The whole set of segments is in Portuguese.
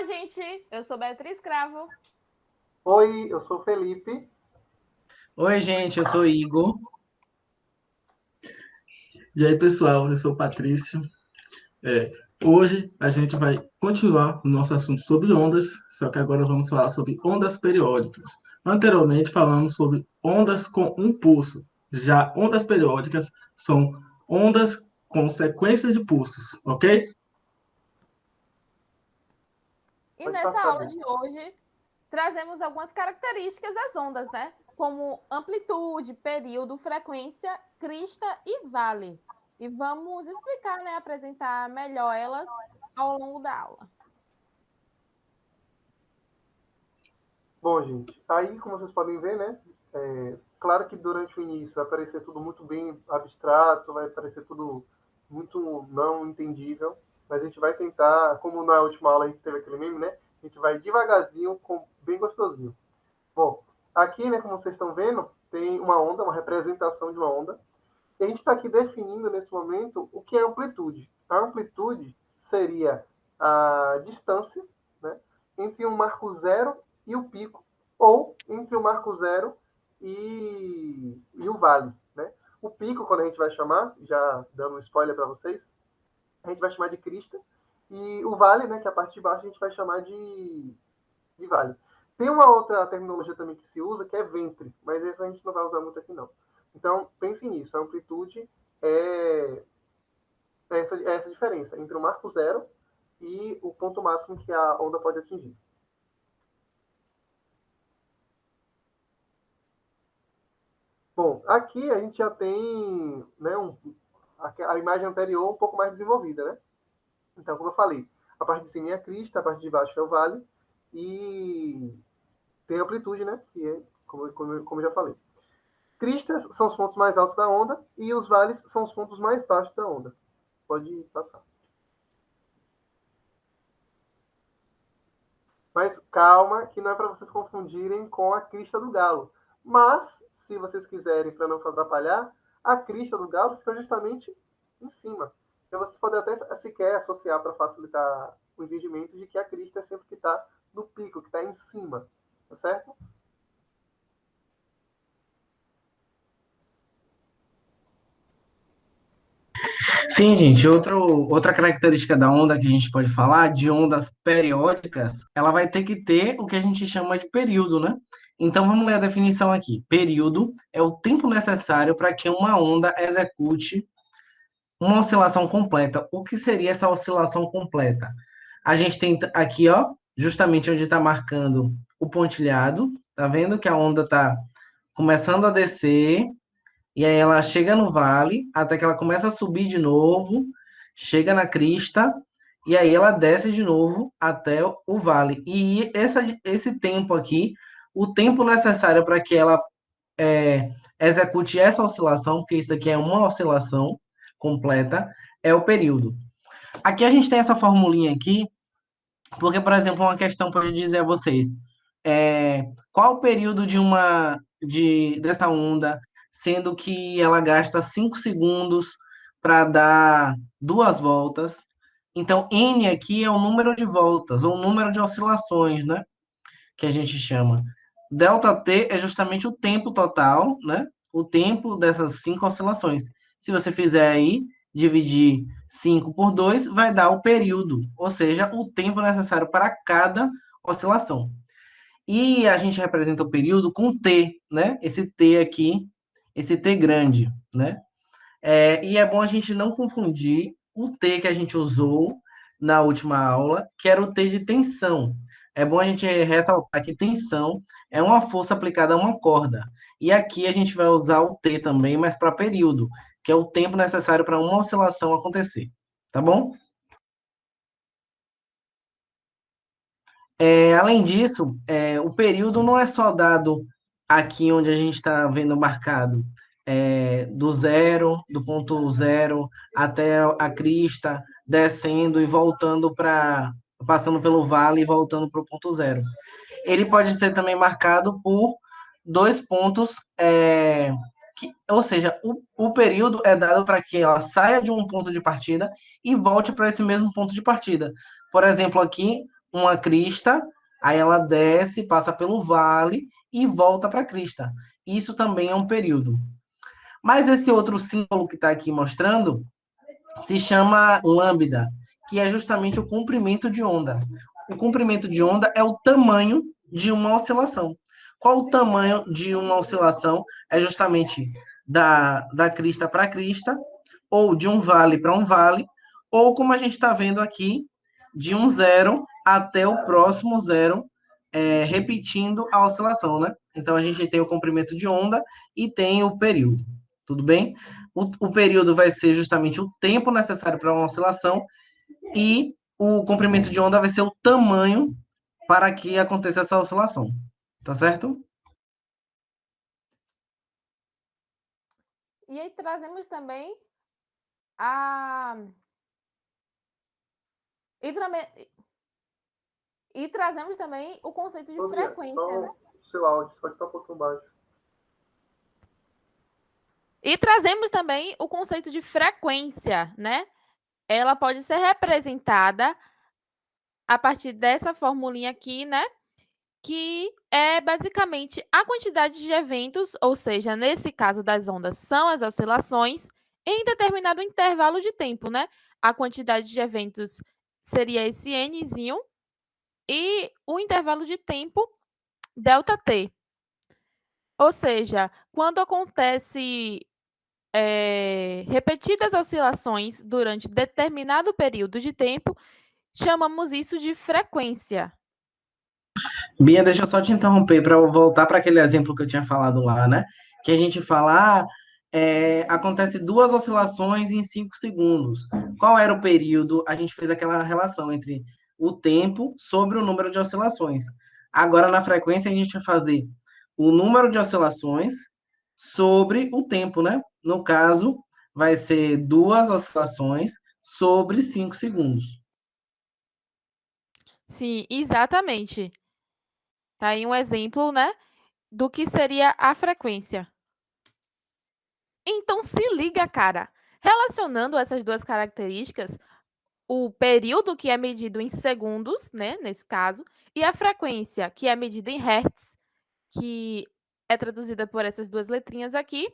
Olá, gente! Eu sou Beatriz Cravo. Oi, eu sou Felipe. Oi, gente, eu sou Igor. E aí, pessoal, eu sou o Patrício. É, Hoje a gente vai continuar o nosso assunto sobre ondas, só que agora vamos falar sobre ondas periódicas. Anteriormente falamos sobre ondas com um pulso. Já ondas periódicas são ondas com sequências de pulsos, ok? E Pode nessa passar, aula Bia. de hoje, trazemos algumas características das ondas, né? Como amplitude, período, frequência, crista e vale. E vamos explicar, né? Apresentar melhor elas ao longo da aula. Bom, gente, aí, como vocês podem ver, né? Claro que durante o início vai parecer tudo muito bem abstrato, vai parecer tudo muito não entendível, mas a gente vai tentar, como na última aula a gente teve aquele meme, né? A gente vai devagarzinho, bem gostosinho. Bom, aqui, né, como vocês estão vendo, tem uma onda, uma representação de uma onda. E a gente está aqui definindo nesse momento o que é amplitude. A amplitude seria a distância, né, entre um marco zero e o pico, ou entre o marco zero e o vale. Né? O pico, quando a gente vai chamar, já dando um spoiler para vocês, a gente vai chamar de crista, e o vale, né, que é a parte de baixo, a gente vai chamar de vale. Tem uma outra terminologia também que se usa, que é ventre, mas essa a gente não vai usar muito aqui, não. Então, pense nisso. A amplitude é essa diferença entre o marco zero e o ponto máximo que a onda pode atingir. Bom, aqui a gente já tem, né, a imagem anterior um pouco mais desenvolvida, né? Então, como eu falei, a parte de cima é a crista, a parte de baixo é o vale, e tem a amplitude, né? Que é, como eu já falei. Cristas são os pontos mais altos da onda e os vales são os pontos mais baixos da onda. Pode passar. Mas calma, que não é para vocês confundirem com a crista do galo. Mas, se vocês quiserem, para não se atrapalhar, a crista do galo fica justamente em cima. Então, vocês podem até sequer associar para facilitar o entendimento de que a crista é sempre que está no pico, que está em cima. Tá certo? Sim, gente, outra característica da onda que a gente pode falar, de ondas periódicas, ela vai ter que ter o que a gente chama de período, né? Então vamos ler a definição aqui. Período é o tempo necessário para que uma onda execute uma oscilação completa. O que seria essa oscilação completa? A gente tem aqui, ó, justamente onde está marcando o pontilhado, tá vendo que a onda está começando a descer, e aí ela chega no vale, até que ela começa a subir de novo, chega na crista, e aí ela desce de novo até o vale. E esse tempo aqui, o tempo necessário para que ela execute essa oscilação, porque isso aqui é uma oscilação completa, é o período. Aqui a gente tem essa formulinha aqui, porque, por exemplo, uma questão para eu dizer a vocês, qual o período dessa onda, sendo que ela gasta 5 segundos para dar duas voltas. Então, N aqui é o número de voltas, ou o número de oscilações, né? Que a gente chama. Delta T é justamente o tempo total, né? O tempo dessas 5 oscilações. Se você fizer aí, dividir 5 por 2, vai dar o período, ou seja, o tempo necessário para cada oscilação. E a gente representa o período com T, né? Esse T aqui, esse T grande, né? E é bom a gente não confundir o T que a gente usou na última aula, que era o T de tensão. É bom a gente ressaltar que tensão é uma força aplicada a uma corda. E aqui a gente vai usar o T também, mas para período, que é o tempo necessário para uma oscilação acontecer. Tá bom? Além disso, o período não é só dado aqui onde a gente está vendo marcado, do zero, do ponto zero até a crista, descendo e voltando passando pelo vale e voltando para o ponto zero. Ele pode ser também marcado por dois pontos, ou seja, o período é dado para que ela saia de um ponto de partida e volte para esse mesmo ponto de partida. Por exemplo, aqui uma crista, aí ela desce, passa pelo vale e volta para a crista. Isso também é um período. Mas esse outro símbolo que está aqui mostrando se chama lambda, que é justamente o comprimento de onda. O comprimento de onda é o tamanho de uma oscilação. Qual o tamanho de uma oscilação? É justamente da crista para crista, ou de um vale para um vale, ou como a gente está vendo aqui, de um zero até o próximo zero, repetindo a oscilação, né? Então a gente tem o comprimento de onda e tem o período. Tudo bem? O período vai ser justamente o tempo necessário para uma oscilação e o comprimento de onda vai ser o tamanho para que aconteça essa oscilação. Tá certo? E aí trazemos também a... E trazemos também o conceito de frequência, né? Seu áudio só está um pouquinho baixo. E trazemos também o conceito de frequência, né? Ela pode ser representada a partir dessa formulinha aqui, né? Que é basicamente a quantidade de eventos, ou seja, nesse caso das ondas, são as oscilações, em determinado intervalo de tempo, né? A quantidade de eventos seria esse Nzinho, e o intervalo de tempo, ΔT. Ou seja, quando acontece repetidas oscilações durante determinado período de tempo, chamamos isso de frequência. Bia, deixa eu só te interromper para eu voltar para aquele exemplo que eu tinha falado lá, né? Que a gente fala, acontece 2 oscilações em 5 segundos. Qual era o período? A gente fez aquela relação entre o tempo sobre o número de oscilações. Agora, na frequência, a gente vai fazer o número de oscilações sobre o tempo, né? No caso, vai ser 2 oscilações sobre 5 segundos. Sim, exatamente. Tá aí um exemplo, né, do que seria a frequência. Então, se liga, cara. Relacionando essas duas características, o período, que é medido em segundos, né, nesse caso, e a frequência, que é medida em hertz, que é traduzida por essas duas letrinhas aqui,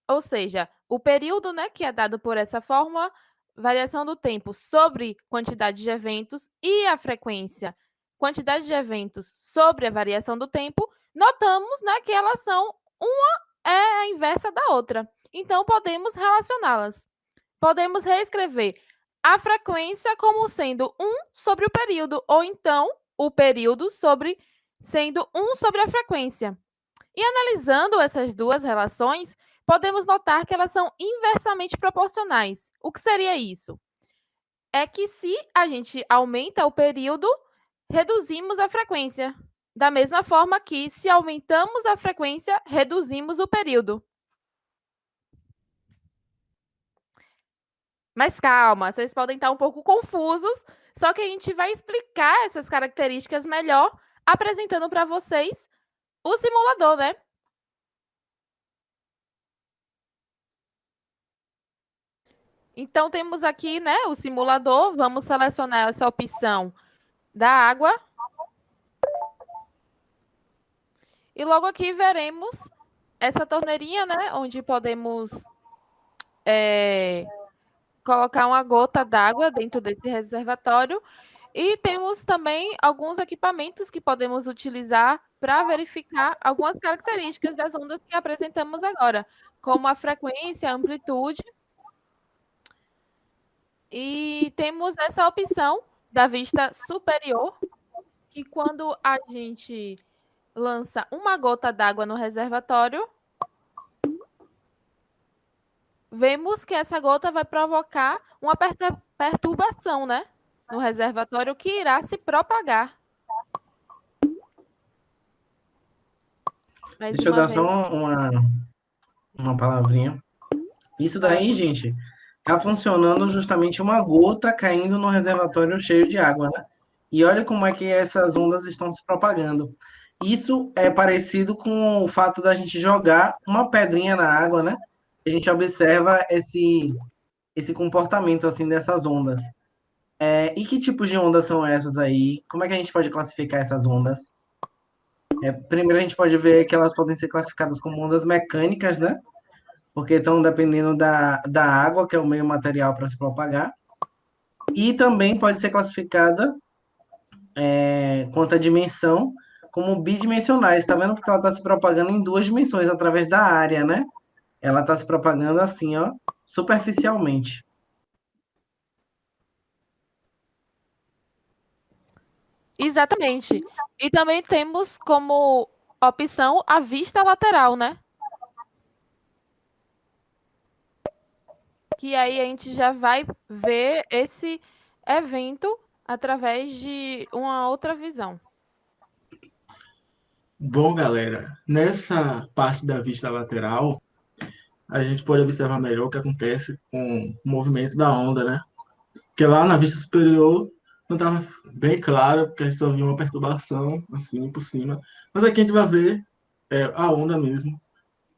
ou seja, o período, né, que é dado por essa fórmula, variação do tempo sobre quantidade de eventos, e a frequência, quantidade de eventos sobre a variação do tempo, notamos, né, que elas são uma é a inversa da outra. Então, podemos relacioná-las. Podemos reescrever a frequência como sendo 1 sobre o período, ou então o período sendo 1 sobre a frequência. E analisando essas duas relações, podemos notar que elas são inversamente proporcionais. O que seria isso? É que se a gente aumenta o período, reduzimos a frequência. Da mesma forma que, se aumentamos a frequência, reduzimos o período. Mas calma, vocês podem estar um pouco confusos, só que a gente vai explicar essas características melhor, apresentando para vocês o simulador, né? Então, temos aqui, né, o simulador. Vamos selecionar essa opção da água. E logo aqui veremos essa torneirinha, né, onde podemos colocar uma gota d'água dentro desse reservatório. E temos também alguns equipamentos que podemos utilizar para verificar algumas características das ondas que apresentamos agora, como a frequência, a amplitude. E temos essa opção da vista superior, que quando a gente lança uma gota d'água no reservatório, vemos que essa gota vai provocar uma perturbação, né, no reservatório, que irá se propagar. Mais Deixa eu uma dar vez. só uma palavrinha. Isso daí, gente, tá funcionando justamente uma gota caindo no reservatório cheio de água, né? E olha como é que essas ondas estão se propagando. Isso é parecido com o fato da gente jogar uma pedrinha na água, né? A gente observa esse comportamento assim dessas ondas. E que tipos de ondas são essas aí? Como é que a gente pode classificar essas ondas? Primeiro a gente pode ver que elas podem ser classificadas como ondas mecânicas, né? Porque estão dependendo da água, que é o meio material para se propagar. E também pode ser classificada quanto à dimensão como bidimensionais. Está vendo? Porque ela está se propagando em duas dimensões através da área, né? Ela está se propagando assim, ó, superficialmente. Exatamente. E também temos como opção a vista lateral, né? Que aí a gente já vai ver esse evento através de uma outra visão. Bom, galera, nessa parte da vista lateral, a gente pode observar melhor o que acontece com o movimento da onda, né? Porque lá na vista superior não estava bem claro, porque a gente só via uma perturbação assim por cima. Mas aqui a gente vai ver a onda mesmo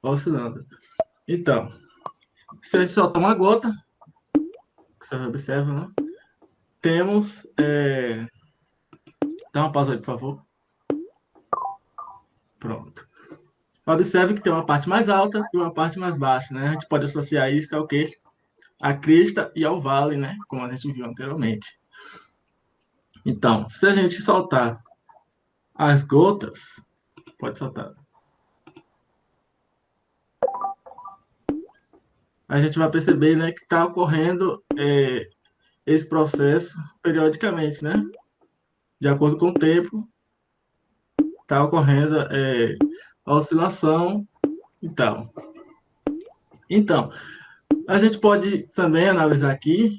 oscilando. Então, se a gente soltar uma gota, que vocês observam, né? Temos. Dá uma pausa aí, por favor. Pronto. Observe que tem uma parte mais alta e uma parte mais baixa, né? A gente pode associar isso ao quê? À crista e ao vale, né? Como a gente viu anteriormente. Então, se a gente soltar as gotas, pode soltar. A gente vai perceber, né, que está ocorrendo esse processo periodicamente, né? De acordo com o tempo, está ocorrendo a oscilação e tal. Então, a gente pode também analisar aqui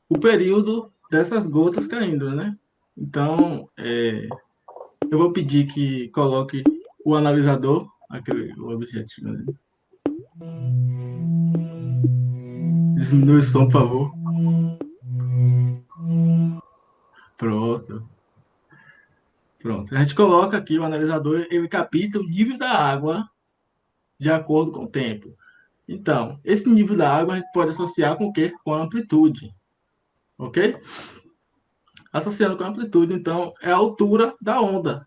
o período dessas gotas caindo, né? Então, eu vou pedir que coloque o analisador, aquele o objetivo, né? Diminui o som, por favor. Pronto. Pronto. A gente coloca aqui o analisador, ele capta o nível da água de acordo com o tempo. Então, esse nível da água a gente pode associar com o quê? Com a amplitude. Ok? Associando com a amplitude, então, é a altura da onda.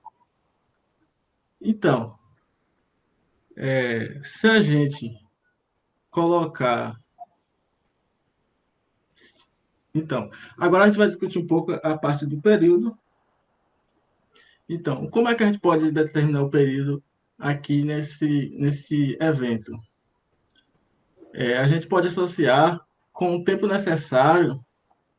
Então, se a gente colocar. Então, agora a gente vai discutir um pouco a parte do período. Então, como é que a gente pode determinar o período aqui nesse evento? A gente pode associar com o tempo necessário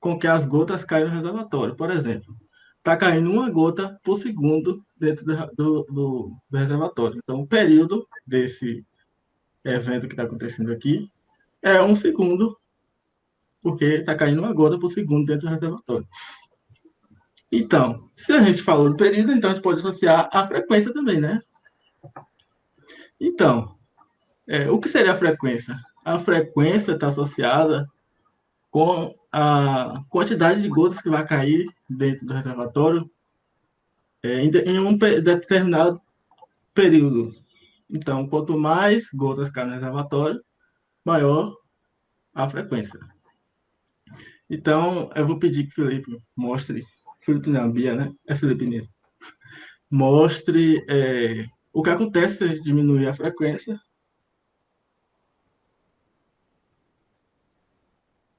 com que as gotas caem no reservatório. Por exemplo, está caindo uma gota por segundo dentro do reservatório. Então, o período desse evento que está acontecendo aqui é 1 segundo, porque está caindo uma gota por segundo dentro do reservatório. Então, se a gente falou do período, então a gente pode associar a frequência também, né? Então, o que seria a frequência? A frequência está associada com a quantidade de gotas que vai cair dentro do reservatório em um determinado período. Então, quanto mais gotas caem no reservatório, maior a frequência. Então, eu vou pedir que o Felipe mostre, Felipe não, Bia, né? É Felipe mesmo. Mostre o que acontece se a gente diminuir a frequência.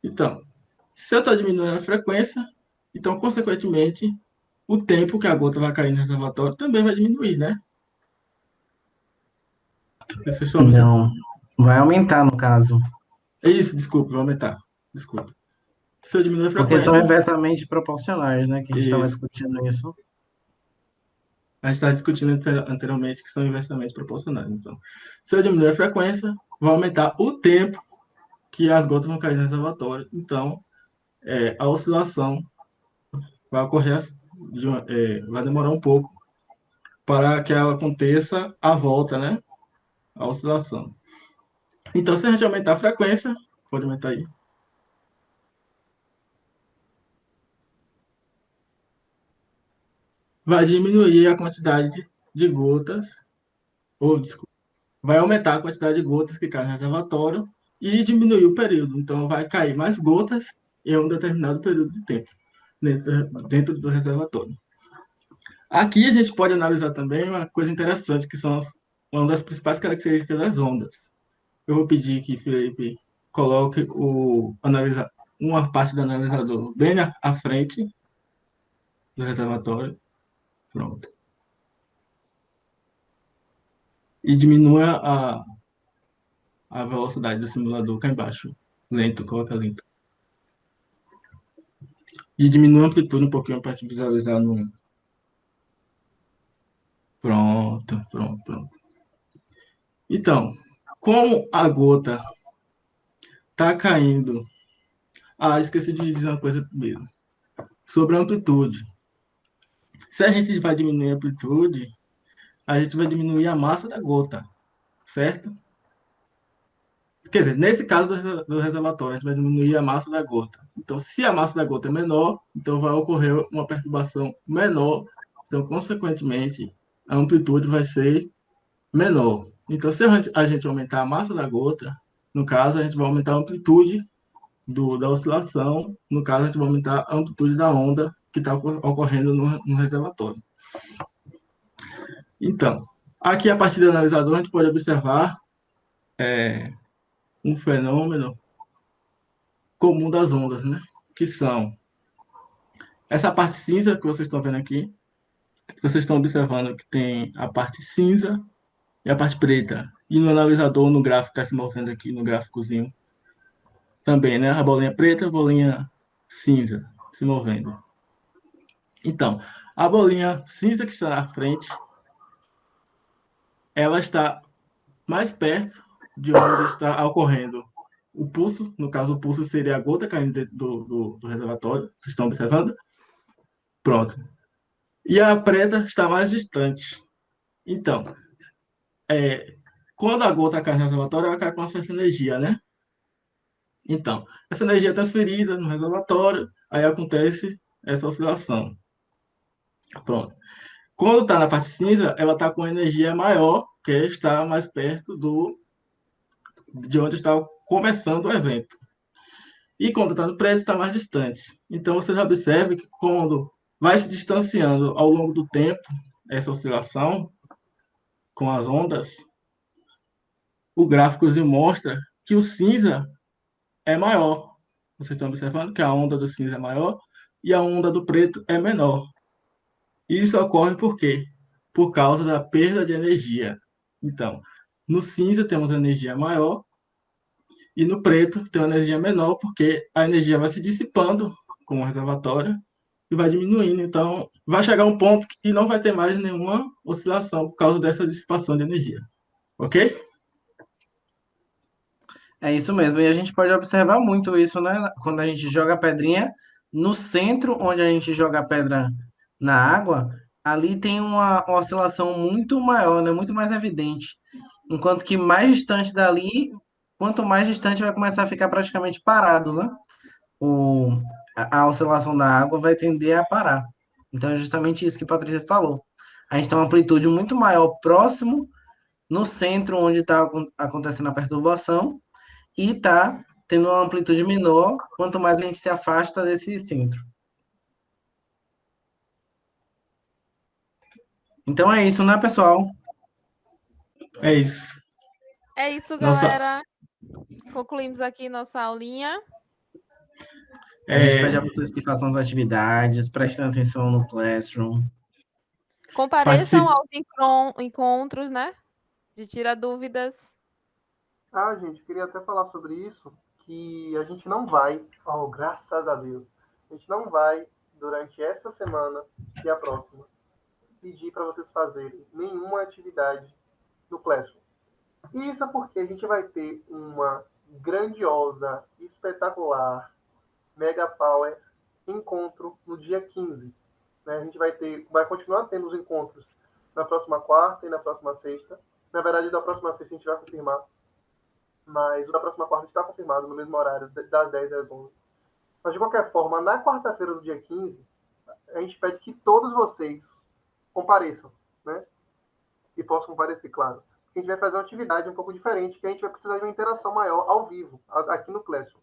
Então, se eu estou diminuindo a frequência, então, consequentemente, o tempo que a gota vai cair no reservatório também vai diminuir, né? Essa é sua observação. Não, vai aumentar no caso, Isso, desculpa, vai aumentar. Desculpa. Se eu diminuir a porque são frequência, inversamente proporcionais, né? Que a gente estava isso. discutindo isso. A gente está discutindo anteriormente que são inversamente proporcionais. Então, se eu diminuir a frequência, vai aumentar o tempo que as gotas vão cair no reservatório. Então, a oscilação vai ocorrer, vai demorar um pouco para que ela aconteça a volta, né? A oscilação. Então, se a gente aumentar a frequência, pode aumentar aí. Vai diminuir a quantidade de gotas, ou desculpa, vai aumentar a quantidade de gotas que caem no reservatório e diminuir o período. Então, vai cair mais gotas em um determinado período de tempo, dentro do reservatório. Aqui a gente pode analisar também uma coisa interessante, que são uma das principais características das ondas. Eu vou pedir que Felipe coloque uma parte do analisador bem à frente do reservatório. Pronto. E diminua a velocidade do simulador cá embaixo. Lento, coloca lento. E diminua a amplitude um pouquinho para te visualizar no. Pronto, pronto, pronto. Então, como a gota está caindo. Ah, esqueci de dizer uma coisa primeiro. Sobre a amplitude. Se a gente vai diminuir a amplitude, a gente vai diminuir a massa da gota, certo? Quer dizer, nesse caso do reservatório, a gente vai diminuir a massa da gota. Então, se a massa da gota é menor, então vai ocorrer uma perturbação menor. Então, consequentemente, a amplitude vai ser menor. Então, se a gente aumentar a massa da gota, no caso, a gente vai aumentar a amplitude da oscilação. No caso, a gente vai aumentar a amplitude da onda que está ocorrendo no reservatório. Então, aqui a partir do analisador, a gente pode observar um fenômeno comum das ondas, né? Que são essa parte cinza que vocês estão vendo aqui, vocês estão observando que tem a parte cinza e a parte preta. E no analisador, no gráfico que está se movendo aqui, no gráficozinho, também, né? A bolinha preta, a bolinha cinza se movendo. Então, a bolinha cinza que está na frente, ela está mais perto de onde está ocorrendo o pulso. No caso, o pulso seria a gota caindo dentro do reservatório. Vocês estão observando? Pronto. E a preta está mais distante. Então, quando a gota cai no reservatório, ela cai com uma certa energia, né? Então, essa energia é transferida no reservatório, aí acontece essa oscilação. Pronto. Quando está na parte cinza, ela está com energia maior, que está mais perto de onde está começando o evento. E quando está no preto, está mais distante. Então, você já observa que quando vai se distanciando ao longo do tempo, essa oscilação com as ondas, o gráficozinho mostra que o cinza é maior. Vocês estão observando que a onda do cinza é maior e a onda do preto é menor. E isso ocorre por quê? Por causa da perda de energia. Então, no cinza temos energia maior e no preto tem uma energia menor, porque a energia vai se dissipando com o reservatório e vai diminuindo. Então, vai chegar um ponto que não vai ter mais nenhuma oscilação por causa dessa dissipação de energia. Ok? É isso mesmo, e a gente pode observar muito isso, né? Quando a gente joga a pedrinha no centro, onde a gente joga a pedra na água, ali tem uma oscilação muito maior, né? Muito mais evidente. Enquanto que mais distante dali, quanto mais distante vai começar a ficar praticamente parado, né? A oscilação da água vai tender a parar. Então é justamente isso que a Patrícia falou. A gente tem uma amplitude muito maior próximo, no centro onde está acontecendo a perturbação, e está tendo uma amplitude menor quanto mais a gente se afasta desse centro. Então é isso, né, pessoal? É isso. É isso, Nossa, galera. Concluímos aqui nossa aulinha. A gente pede a vocês que façam as atividades, prestem atenção no Classroom. Compareçam aos encontros, né? De Tira Dúvidas. Ah, gente, queria até falar sobre isso, que a gente não vai, graças a Deus, a gente não vai, durante essa semana e a próxima, pedir para vocês fazerem nenhuma atividade no Classroom. E isso é porque a gente vai ter uma grandiosa, espetacular, mega power encontro no dia 15. Né? A gente vai continuar tendo os encontros na próxima quarta e na próxima sexta. Na verdade, da próxima sexta a gente vai confirmar, mas o da próxima quarta está confirmado no mesmo horário, das 10 às 11. Mas, de qualquer forma, na quarta-feira do dia 15, a gente pede que todos vocês compareçam, né? E possam comparecer, claro. A gente vai fazer uma atividade um pouco diferente, que a gente vai precisar de uma interação maior ao vivo, aqui no Classroom.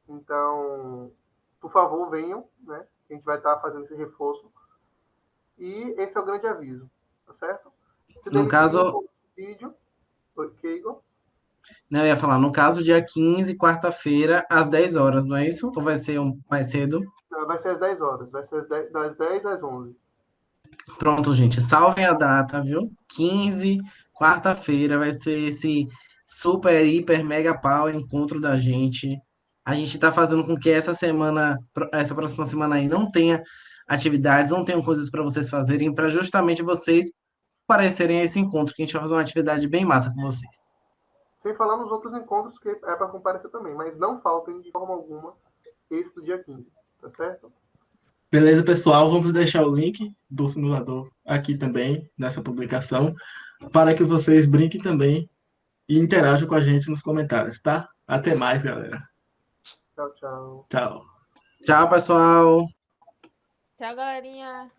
Então, por favor, venham, né? A gente vai estar fazendo esse reforço. E esse é o grande aviso, tá certo? Se No caso, o vídeo, ok, Igor? né, eu ia falar, no caso, dia 15, quarta-feira, às 10 horas, não é isso? Ou vai ser mais cedo? Vai ser às 10 horas, vai ser das 10 às 11. Pronto, gente, salvem a data, viu? 15, quarta-feira, vai ser esse super, hiper, mega pau encontro da gente. A gente tá fazendo com que essa semana, essa próxima semana aí, não tenha atividades, não tenham coisas para vocês fazerem, para justamente vocês aparecerem a esse encontro, que a gente vai fazer uma atividade bem massa com vocês. Sem falar nos outros encontros que é para comparecer também, mas não faltem de forma alguma esse do dia 15, tá certo? Beleza, pessoal? Vamos deixar o link do simulador aqui também, nessa publicação, para que vocês brinquem também e interajam com a gente nos comentários, tá? Até mais, galera. Tchau, tchau. Tchau. Tchau, pessoal! Tchau, galerinha.